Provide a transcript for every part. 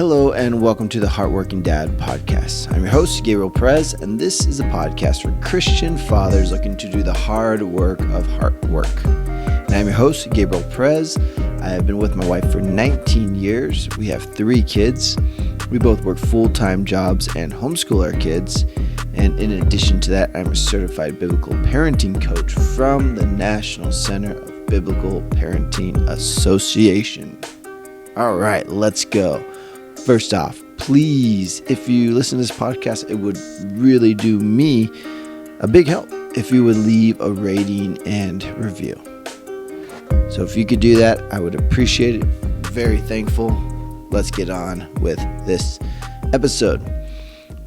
Hello and welcome to the HeartWorking Dad podcast. I'm your host, Gabriel Perez, and this is a podcast for Christian fathers looking to do the hard work of HeartWork. And I'm your host, Gabriel Perez. I have been with my wife for 19 years. We have 3 kids. We both work full-time jobs and homeschool our kids. And in addition to that, I'm a certified biblical parenting coach from the National Center of Biblical Parenting Association. All right, let's go. First off, please, if you listen to this podcast, it would really do me a big help if you would leave a rating and review. So if you could do that, I would appreciate it. Very thankful. Let's get on with this episode.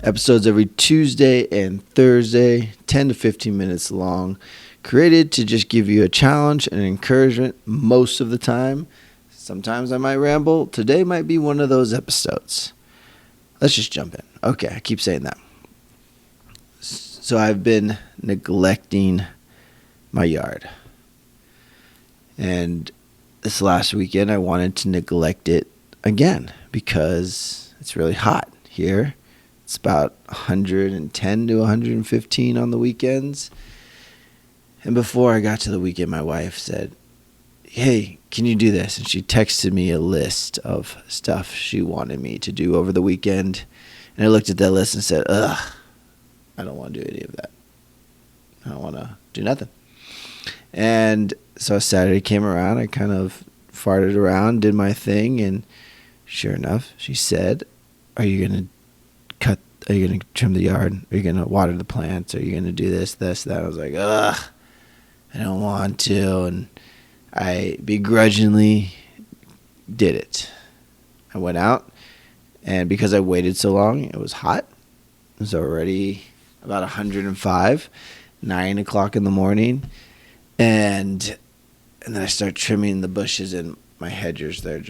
Episodes every Tuesday and Thursday, 10 to 15 minutes long, created to just give you a challenge and encouragement most of the time. Sometimes I might ramble. Today might be one of those episodes. Let's just jump in. Okay, I keep saying that. So I've been neglecting my yard. And this last weekend I wanted to neglect it again because it's really hot here. It's about 110 to 115 on the weekends. And before I got to the weekend, my wife said, "Hey, can you do this?" And she texted me a list of stuff she wanted me to do over the weekend. And I looked at that list and said, I don't want to do any of that. I don't want to do nothing. And so Saturday came around. I kind of farted around, did my thing. And sure enough, she said, Are you going to trim the yard? Are you going to water the plants? Are you going to do this, that? I was like, I don't want to. And I begrudgingly did it. I went out, and because I waited so long, it was hot. It was already about 105, 9 o'clock in the morning. And then I start trimming the bushes, and my hedgers, they're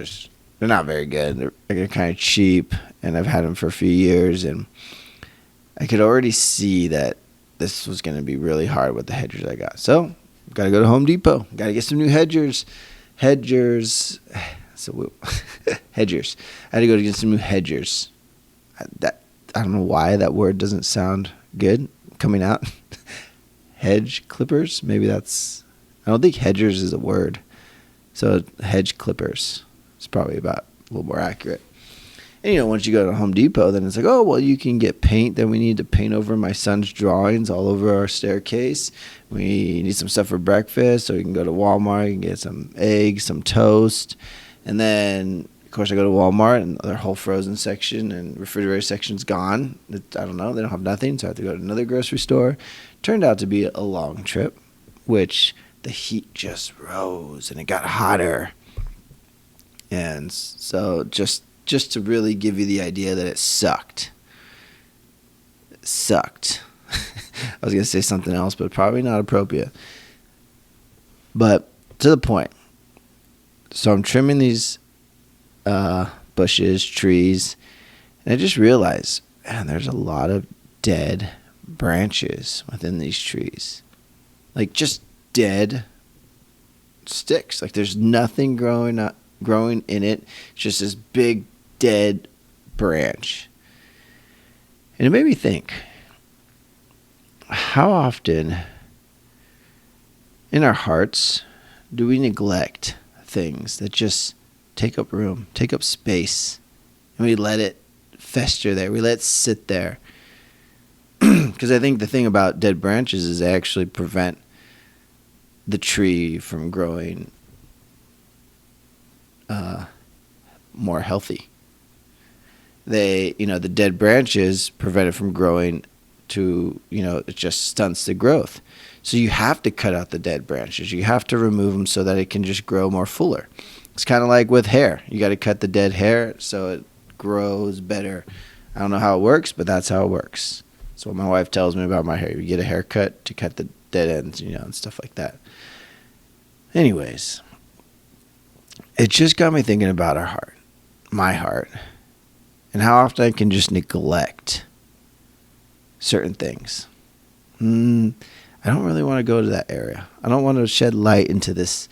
not very good. They're kind of cheap, and I've had them for a few years, and I could already see that this was going to be really hard with the hedgers I got. So got to go to Home Depot. Got to get some new hedgers. Hedgers. Hedgers. I had to go to get some new hedgers. I don't know why that word doesn't sound good coming out. Hedge clippers. Maybe that's. I don't think hedgers is a word. So hedge clippers is probably about a little more accurate. And, once you go to Home Depot, then it's like, oh, well, you can get paint. Then we need to paint over my son's drawings all over our staircase. We need some stuff for breakfast, so we can go to Walmart and get some eggs, some toast. And then, of course, I go to Walmart, and their whole frozen section and refrigerator section's gone. I don't know. They don't have nothing, so I have to go to another grocery store. Turned out to be a long trip, which the heat just rose, and it got hotter. And so just to really give you the idea that it sucked. It sucked. I was going to say something else, but probably not appropriate. But to the point. So I'm trimming these bushes, trees, and I just realized, man, there's a lot of dead branches within these trees. Like just dead sticks. Like there's nothing growing in it. It's just this big dead branch. And it made me think, how often in our hearts do we neglect things that just take up room, take up space, and we let it fester there, we let it sit there? Because I think the thing about dead branches is they actually prevent the tree from growing more healthy. The dead branches prevent it from growing to, it just stunts the growth. So you have to cut out the dead branches. You have to remove them so that it can just grow more fuller. It's kind of like with hair. You got to cut the dead hair so it grows better. I don't know how it works, but that's how it works. That's what my wife tells me about my hair. You get a haircut to cut the dead ends, and stuff like that. Anyways, it just got me thinking about our heart, my heart, and how often I can just neglect certain things. I don't really want to go to that area. I don't want to shed light into this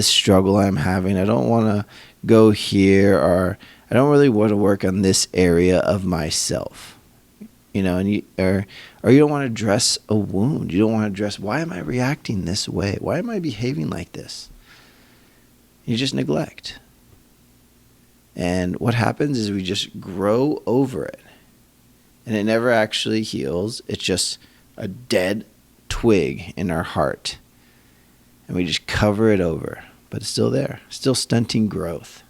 struggle I'm having. I don't want to go here, or I don't really want to work on this area of myself. And you don't want to address a wound. You don't want to address, why am I reacting this way? Why am I behaving like this? You just neglect. And what happens is we just grow over it. And it never actually heals. It's just a dead twig in our heart. And we just cover it over. But it's still there. Still stunting growth.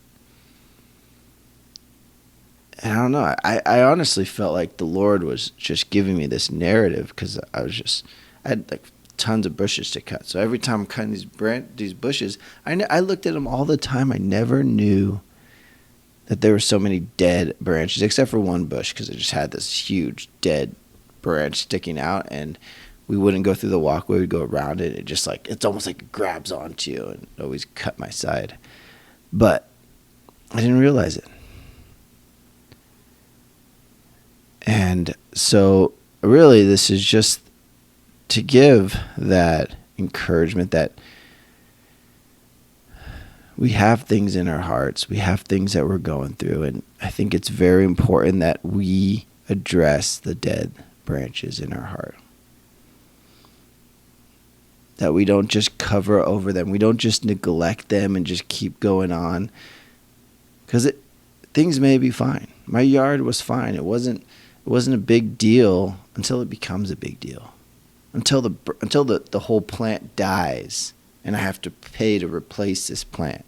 And I don't know. I honestly felt like the Lord was just giving me this narrative because I had like tons of bushes to cut. So every time I'm cutting these bushes, I looked at them all the time. I never knew that there were so many dead branches, except for one bush, because it just had this huge dead branch sticking out, and we wouldn't go through the walkway. We'd go around it. It's almost like it grabs onto you and always cut my side. But I didn't realize it. And so really this is just to give that encouragement that we have things in our hearts. We have things that we're going through. And I think it's very important that we address the dead branches in our heart. That we don't just cover over them. We don't just neglect them and just keep going on. Because things may be fine. My yard was fine. It wasn't a big deal until it becomes a big deal. Until the whole plant dies and I have to pay to replace this plant.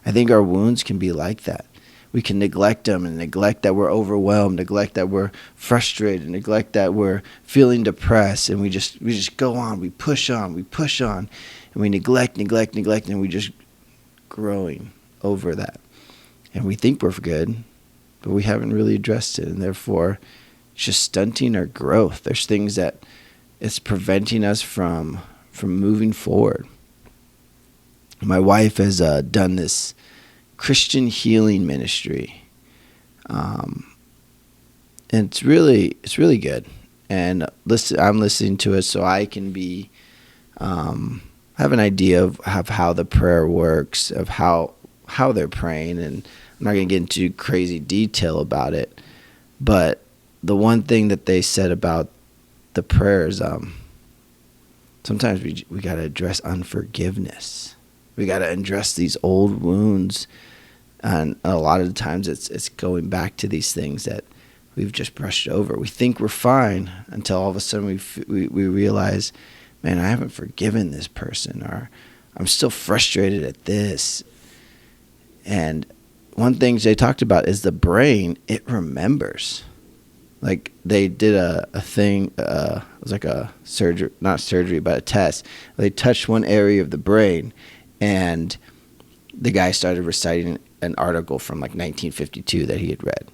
I think our wounds can be like that. We can neglect them and neglect that we're overwhelmed, neglect that we're frustrated, neglect that we're feeling depressed, and we just go on, we push on, and we neglect, and we just growing over that. And we think we're good, but we haven't really addressed it, and therefore it's just stunting our growth. There's things that it's preventing us from moving forward. My wife has done this Christian healing ministry, and it's really good. And I'm listening to it so I can be have an idea of how the prayer works, of how they're praying, and I'm not going to get into crazy detail about it. But the one thing that they said about the prayers, sometimes we got to address unforgiveness. We got to address these old wounds, and a lot of the times it's going back to these things that we've just brushed over. We think we're fine until all of a sudden we realize, man, I haven't forgiven this person, or I'm still frustrated at this. And one thing they talked about is the brain, it remembers. Like they did a thing, it was like a surgery, not surgery, but a test. They touched one area of the brain, and the guy started reciting an article from like 1952 that he had read.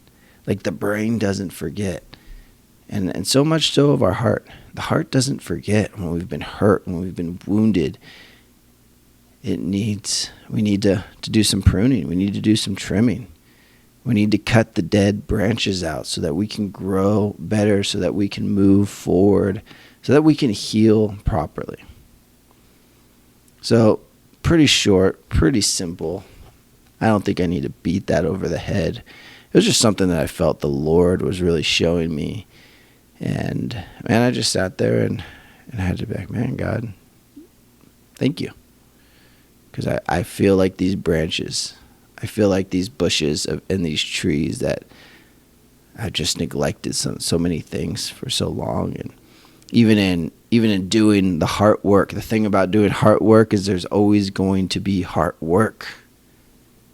Like the brain doesn't forget. And so much so of our heart. The heart doesn't forget when we've been hurt, when we've been wounded. We need to do some pruning. We need to do some trimming. We need to cut the dead branches out so that we can grow better, so that we can move forward, so that we can heal properly. So pretty short, pretty simple. I don't think I need to beat that over the head. It was just something that I felt the Lord was really showing me. And man, I just sat there and I had to be like, man, God, thank you. Because I feel like these branches, I feel like these bushes and these trees that I've just neglected so many things for so long. And even in doing the heart work, the thing about doing heart work is there's always going to be heart work.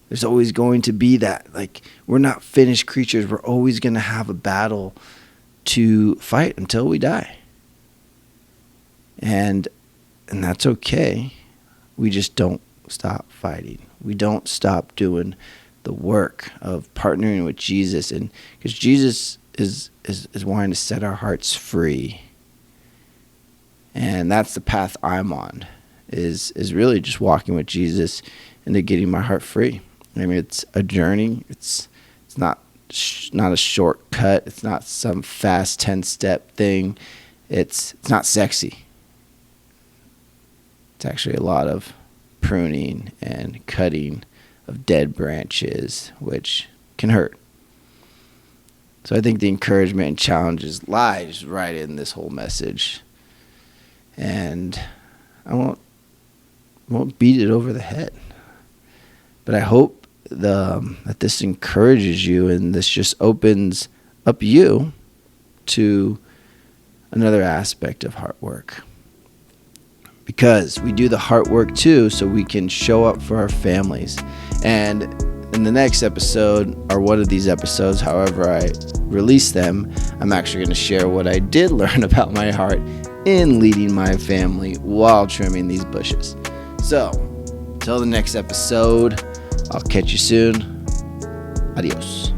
There's always going to be that. Like, we're not finished creatures. We're always going to have a battle to fight until we die. And that's okay. We just don't stop fighting. We don't stop doing the work of partnering with Jesus, and because Jesus is wanting to set our hearts free. And that's the path I'm on, is really just walking with Jesus into getting my heart free. I mean, it's a journey. It's not a shortcut. It's not some fast 10-step thing. It's not sexy. It's actually a lot of pruning and cutting of dead branches, which can hurt. So I think the encouragement and challenges lies right in this whole message. And I won't beat it over the head. But I hope that this encourages you, and this just opens up you to another aspect of heart work. Because we do the heart work too, so we can show up for our families. And in the next episode, or one of these episodes, however I release them, I'm actually going to share what I did learn about my heart in leading my family while trimming these bushes. So, until the next episode, I'll catch you soon. Adios.